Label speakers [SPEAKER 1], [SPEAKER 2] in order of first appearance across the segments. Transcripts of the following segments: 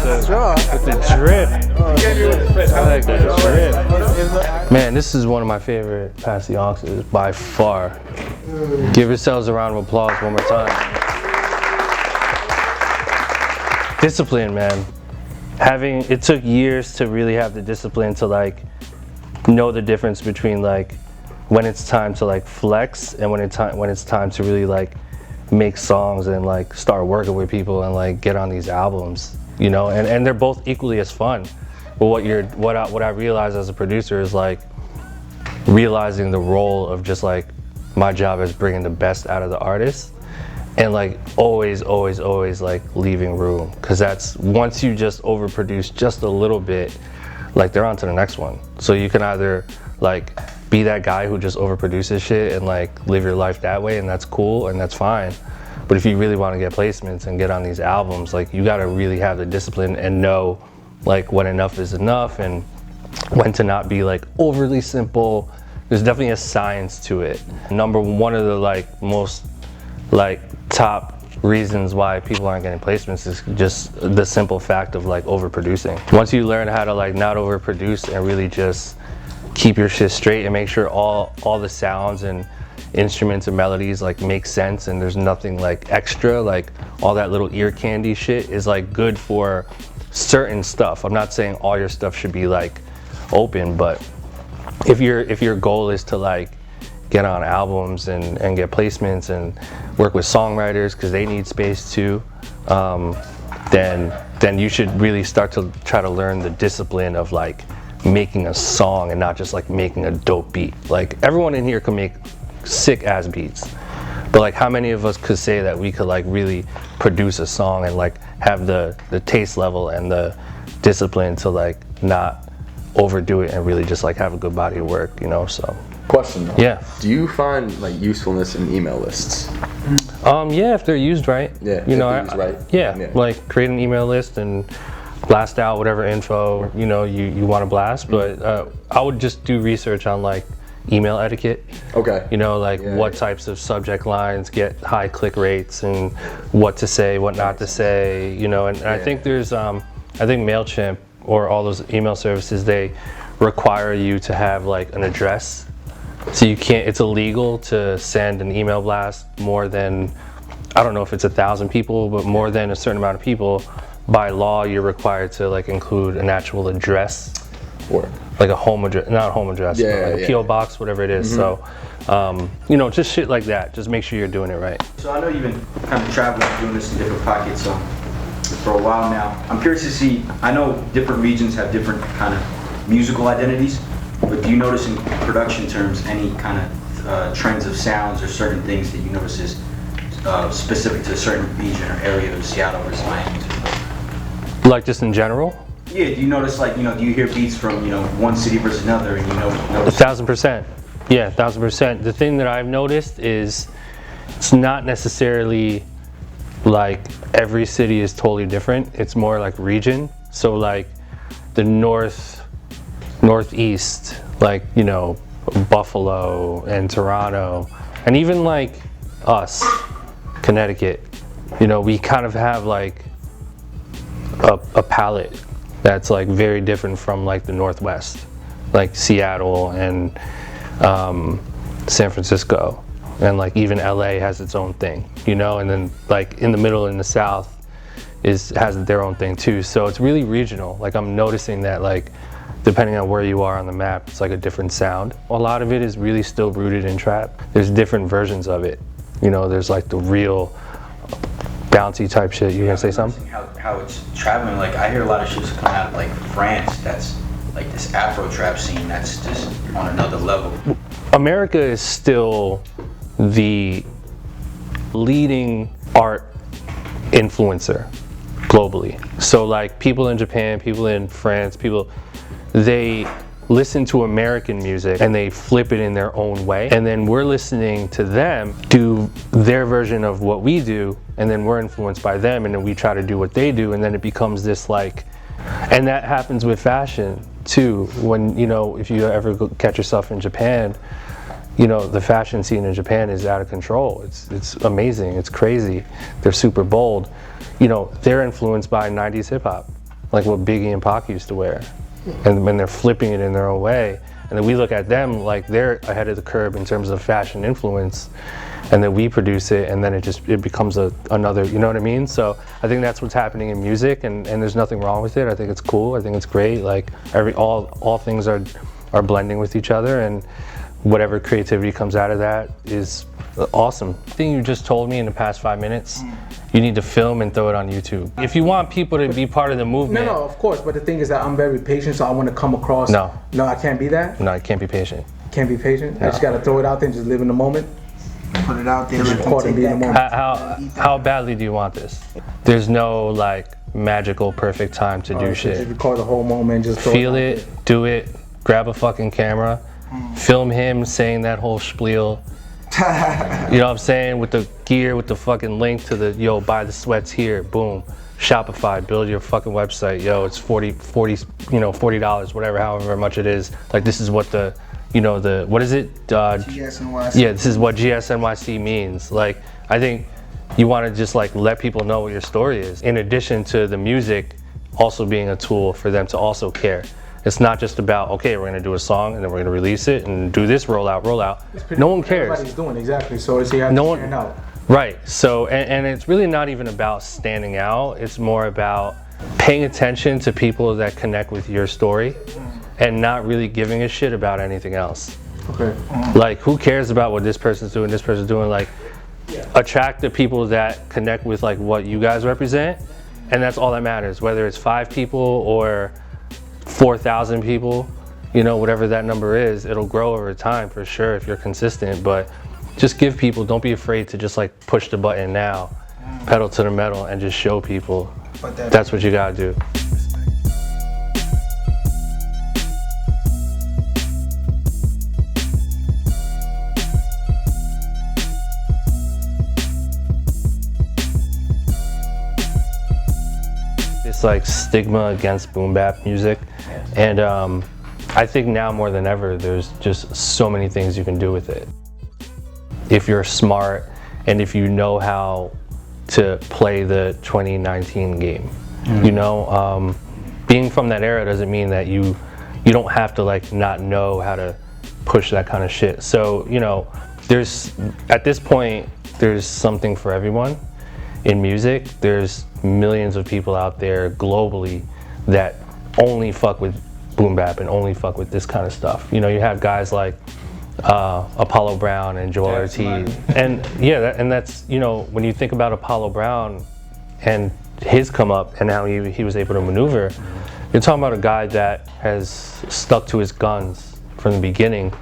[SPEAKER 1] with the drip. I like the drip. Man, this is one of my favorite Pass the Aux by far. Give yourselves a round of applause one more time. Discipline, man. It took years to really have the discipline to like know the difference between like when it's time to like flex and when it's time to really like make songs and like start working with people and like get on these albums, you know, and they're both equally as fun. But what I realized as a producer is like realizing the role of just like my job is bringing the best out of the artist and like always like leaving room, because that's once you just overproduce just a little bit, like they're on to the next one. So you can either like be that guy who just overproduces shit and like live your life that way, and that's cool and that's fine. But if you really want to get placements and get on these albums, like you got to really have the discipline and know like when enough is enough and when to not be like overly simple. There's definitely a science to it. One of the like most like top reasons why people aren't getting placements is just the simple fact of like overproducing. Once you learn how to like not overproduce and really just keep your shit straight and make sure all the sounds and instruments and melodies like make sense and there's nothing like extra, like all that little ear candy shit is like good for certain stuff. I'm not saying all your stuff should be like open, but if your goal is to like get on albums and get placements and work with songwriters because they need space too, then you should really start to try to learn the discipline of like making a song and not just like making a dope beat. Like everyone in here can make sick ass beats, but like how many of us could say that we could like really produce a song and like have the taste level and the discipline to like not overdo it and really just like have a good body of work, you know? So
[SPEAKER 2] question though.
[SPEAKER 1] Yeah.
[SPEAKER 2] Do you find like usefulness in email lists?
[SPEAKER 1] Yeah, if they're used right.
[SPEAKER 2] Yeah.
[SPEAKER 1] You know,
[SPEAKER 2] right.
[SPEAKER 1] Yeah, like create an email list and blast out whatever info you know you want to blast. But I would just do research on like email etiquette.
[SPEAKER 2] Okay.
[SPEAKER 1] You know, like what types of subject lines get high click rates and what to say, what not to say. You know, and I think there's I think MailChimp or all those email services, they require you to have like an address. So you can't, it's illegal to send an email blast more than, I don't know if it's 1,000 people, but more than a certain amount of people. By law, you're required to like include an actual address.
[SPEAKER 2] Or
[SPEAKER 1] like a home address, not a home address, but like a PO box, whatever it is. So, you know, just shit like that. Just make sure you're doing it right.
[SPEAKER 3] So I know you've been kind of traveling, doing this in different pockets for a while now. I'm curious to see, I know different regions have different kind of musical identities, but do you notice in production terms any kind of trends of sounds or certain things that you notice is specific to a certain region or area of Seattle versus Miami?
[SPEAKER 1] Like just in general?
[SPEAKER 3] Yeah, do you notice like, you know, do you hear beats from, you know, one city versus another and you notice?
[SPEAKER 1] 1,000%. Yeah, 1,000%. The thing that I've noticed is it's not necessarily like every city is totally different. It's more like region. So like the northeast, like, you know, Buffalo and Toronto, and even like us, Connecticut, you know, we kind of have like a palette that's like very different from like the Northwest, like Seattle and San Francisco, and like even LA has its own thing, you know, and then like in the middle and the South has their own thing too. So it's really regional. Like I'm noticing that like depending on where you are on the map, it's like a different sound. A lot of it is really still rooted in trap. There's different versions of it. You know, there's like the real bouncy type shit. You gonna say something?
[SPEAKER 3] How it's traveling, like I hear a lot of shit coming out of like France that's like this Afro trap scene that's just on another level.
[SPEAKER 1] America is still the leading art influencer globally. So like people in Japan, people in France, they listen to American music and they flip it in their own way, and then we're listening to them do their version of what we do, and then we're influenced by them, and then we try to do what they do, and then it becomes this like, and that happens with fashion too. When, you know, if you ever catch yourself in Japan, you know, the fashion scene in Japan is out of control. It's amazing, it's crazy. They're super bold. You know, they're influenced by 90s hip hop. like what Biggie and Pac used to wear. And when they're flipping it in their own way. And then we look at them like they're ahead of the curve in terms of fashion influence. And then we produce it, and then it becomes another, you know what I mean? So I think that's what's happening in music, and there's nothing wrong with it. I think it's cool. I think it's great. Like all things are blending with each other, and whatever creativity comes out of that is awesome. The thing you just told me in the past 5 minutes, you need to film and throw it on YouTube. If you want people to be part of the movement.
[SPEAKER 4] No, of course, but the thing is that I'm very patient, so I want to come across.
[SPEAKER 1] No,
[SPEAKER 4] I can't be that?
[SPEAKER 1] No, I can't be patient.
[SPEAKER 4] Can't be patient?
[SPEAKER 1] No.
[SPEAKER 4] I just got to throw it out there and just live in the moment?
[SPEAKER 5] Put it out there,
[SPEAKER 4] let them take that.
[SPEAKER 1] How badly do you want this? There's no like magical perfect time to do shit.
[SPEAKER 4] Just record the whole moment, just
[SPEAKER 1] feel it, do it, grab a fucking camera, film him saying that whole spiel. You know what I'm saying? With the gear, with the fucking link to the, yo, buy the sweats here, boom. Shopify, build your fucking website, yo, it's $40, whatever, however much it is. Like this is what the, you know, the, what is it?
[SPEAKER 5] GSNYC.
[SPEAKER 1] Yeah, this is what GSNYC means. Like, I think you want to just like let people know what your story is. In addition to the music also being a tool for them to also care. It's not just about, okay, we're gonna do a song and then we're gonna release it and do this roll out. No one cares.
[SPEAKER 4] Everybody's doing exactly, so it's you have to stand out.
[SPEAKER 1] Right, so, and it's really not even about standing out. It's more about paying attention to people that connect with your story and not really giving a shit about anything else.
[SPEAKER 4] Okay.
[SPEAKER 1] Like, who cares about what this person's doing, like, attract the people that connect with like what you guys represent, and that's all that matters, whether it's 5 people or 4,000 people, you know, whatever that number is, it'll grow over time for sure if you're consistent, but just give people, don't be afraid to just like push the button now, pedal to the metal, and just show people that's what you gotta do. It's like stigma against boom bap music, and I think now more than ever there's just so many things you can do with it if you're smart and if you know how to play the 2019 game. You know, being from that era doesn't mean that you don't have to like not know how to push that kind of shit. So, you know, there's, at this point, there's something for everyone in music. There's millions of people out there globally that only fuck with boom bap and only fuck with this kind of stuff. You know, you have guys like Apollo Brown and Joel Ortiz, and yeah, and that's, you know, when you think about Apollo Brown and his come up and how he was able to maneuver, you're talking about a guy that has stuck to his guns from the beginning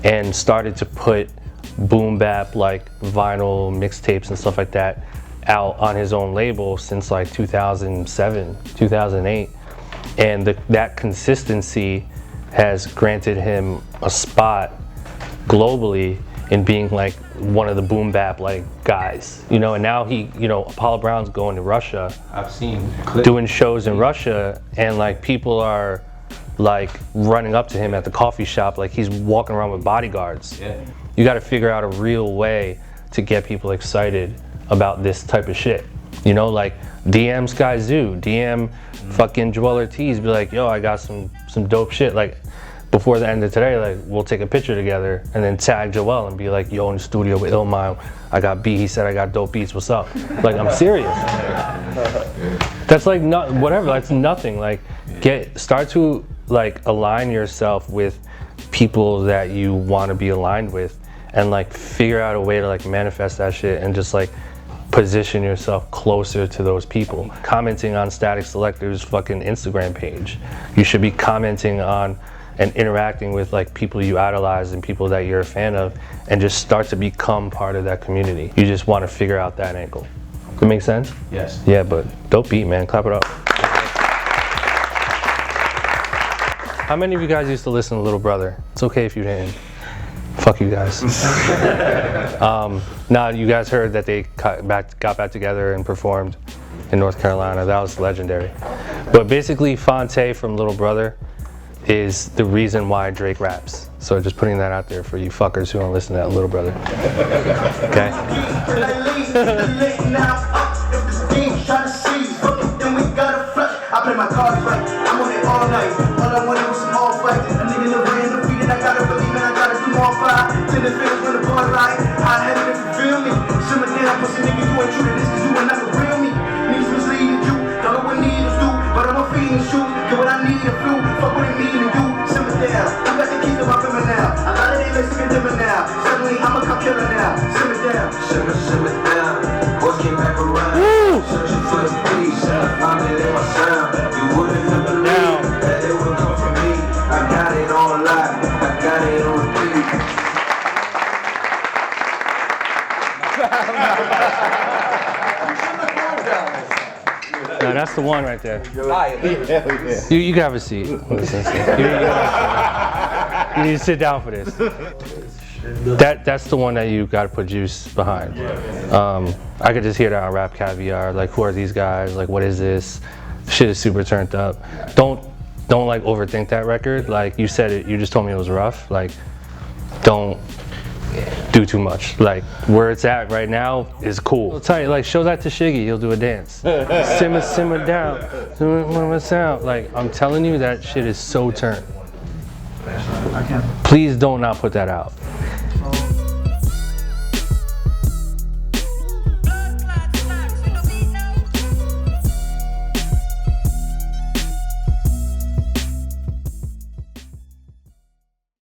[SPEAKER 1] and started to put boom bap like vinyl mixtapes and stuff like that out on his own label since like 2007, 2008, and that consistency has granted him a spot globally in being like one of the boom bap like guys, you know. And now he, you know, Apollo Brown's going to Russia. I've seen doing shows in Russia, and like people are like running up to him at the coffee shop like he's walking around with bodyguards. Yeah. You got to figure out a real way to get people excited about this type of shit. You know, like DM Sky Zoo, DM fucking Joel Ortiz, be like, yo, I got some dope shit. Like, before the end of today, like, we'll take a picture together and then tag Joel and be like, yo, in the studio with Illmind, I got beat, he said I got dope beats, what's up? Like, I'm serious. That's like, not whatever, that's nothing. Like, start to like align yourself with people that you want to be aligned with, and like figure out a way to like manifest that shit and just like position yourself closer to those people. Commenting on Static Selector's fucking Instagram page. You should be commenting on and interacting with like people you idolize and people that you're a fan of, and just start to become part of that community. You just want to figure out that angle. Does that make sense?
[SPEAKER 3] Yes.
[SPEAKER 1] Yeah, but dope beat, man. Clap it up. How many of you guys used to listen to Little Brother? It's okay if you didn't. Fuck you guys. Now you guys heard that they got back together and performed in North Carolina. That was legendary. But basically, Fonte from Little Brother is the reason why Drake raps. So just putting that out there for you fuckers who don't listen to that Little Brother. Okay?
[SPEAKER 6] play my cards right. I'm on it all night. All I wanted was some all fight. A nigga never undefeated. I gotta believe and I gotta do more fire. Till the feelings when the boy right. I had it if you feel me. Simmer down, pussy nigga, you ain't true to this 'cause you ain't never real me. Needs misleading you. Don't know what needles do, but I'm a fiend shoot. Get what I need and flu. Fuck what it mean to you. Simmer down. I got the keys to my women now. A lot of they listen to dimmer now. Suddenly I'm a cop killer now. Simmer down.
[SPEAKER 7] Simmer down. Boys came back around. Searching for the peace. Found it in my sound. You wouldn't have believed that it would come from me. I got it on lock. I got it on repeat.
[SPEAKER 1] No, that's the one right there. You can have a seat. You need to sit down for this. That's the one that you got to put juice behind. I could just hear that on Rap Caviar. Like, who are these guys? Like, what is this? Shit is super turned up. Don't like overthink that record. Like you said it. You just told me it was rough. Like, don't do too much. Like, where it's at right now is cool. I'll tell you, like, show that to Shiggy, he'll do a dance. Simmer down, simmer sound. Like, I'm telling you, that shit is so turned. Please don't not put that out.